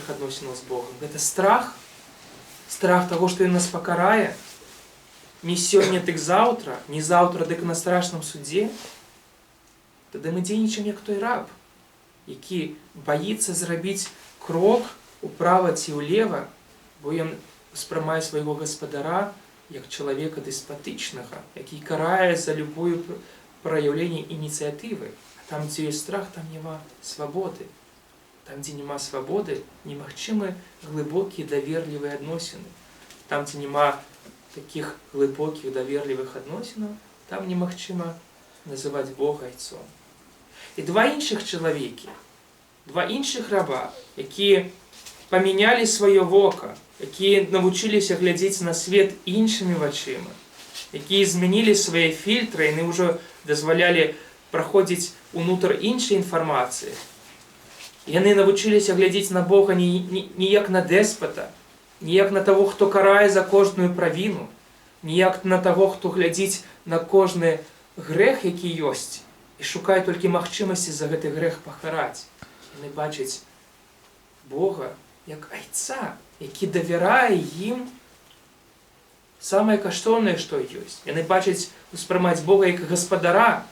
адносінаў з Богом. Гэта страх таго, што Ён нас пакарае, не сёння, дык заўтра, не заўтра, дык на страшным судзе. Тады мы дзейнічаем як той раб, які баіцца зрабіць крок управа ці ўлева, бо ён успрымае свайго гаспадара як чалавека дэспатычнага, які карае за любое праяўленне ініцыятывы. А там, дзе ёсць страх, там няма свабоды. Там, дзе няма свабоды, немагчымы глыбокія даверлівыя адносіны. Там, дзе няма такіх глыбокіх даверлівых адносінаў, там немагчыма называць Бога айцом. І два іншых чалавекі, два іншых раба, якія памянялі сваё вока, якія навучыліся глядзець на свет іншымі вачыма, якія змянілі свае фільтры, яны ўжо дазвалялі праходзіць унутр іншай інфармацыі. Яны навучыліся глядзець на Бога не як на дэспата, не як на таго, хто карае за кожную правіну, не як на таго, хто глядзіць на кожны грэх, які ёсць, і шукае толькі магчымасці за гэты грэх пакараць. Яны бачаць Бога як айца, які давярае ім самае каштоўнае, што ёсць. Яны бачаць, успрымаць Бога як гаспадара,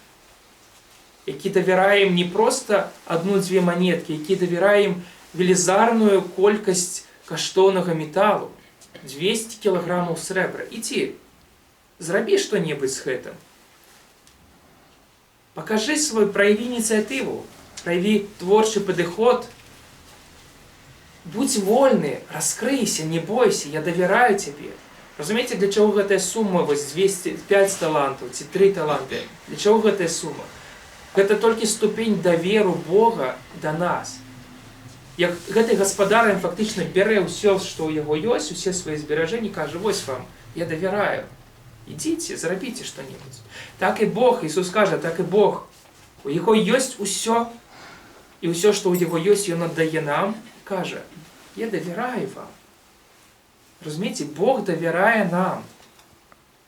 які давярае ім не проста адну-дзве манеткі, які давярае ім велізарную колькасць каштоўнага металу, 200 кілаграмаў срэбра. Ідзі, зрабі што-небудзь з гэтым. Пакажы праяві ініцыятыву, праяві творчы падыход. Будзь вольны, раскрыйся, не бойся, я давяраю цябе. Разумееце, для чаго гэтая сума, вось 5 талантаў ці 3 таланты? Для чаго гэтая сума? Гэта толькі ступень даверу Бога да нас. Як гэты гаспадар, ён фактычна бярэ ўсё, што ў яго ёсць, усе свае зберажэнні, кажа, вось вам, я давяраю. Ідзіце, зрабіце што-небудзь. Так і Бог, Ісус кажа, так і Бог. У яго ёсць усё, і ўсё, што ў яго ёсць, ён аддае нам, кажа, я давяраю вам. Разумееце, Бог давярае нам.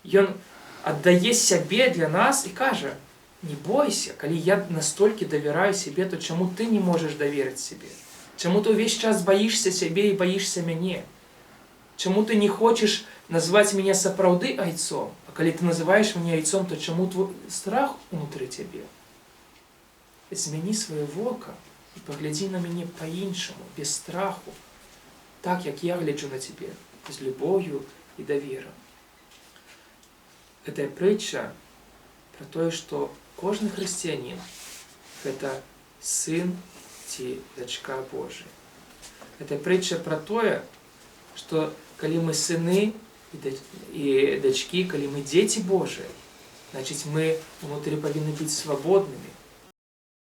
Ён аддае сябе для нас і кажа, не бойся, калі я настолькі давяраю сябе, то чаму ты не можаш даверыць сябе? Чаму ты ўвесь час баішся сябе і баішся мяне? Чаму ты не хочаш назваць мяне сапраўды айцом? А калі ты называеш мяне айцом, то чаму твой страх унутры цябе? Змяні сваё вока і паглядзі на мяне па-іншаму, без страху, так, як я гляджу на цябе, з любоўю і даверам. Гэтая прытча пра тое, што кожны хрысціянін – гэта сын ці дачка Божая. Гэта прытча пра тое, што калі мы сыны і дачкі, калі мы дзеці Божыя, значыць мы ўнутры павінны быць свабоднымі,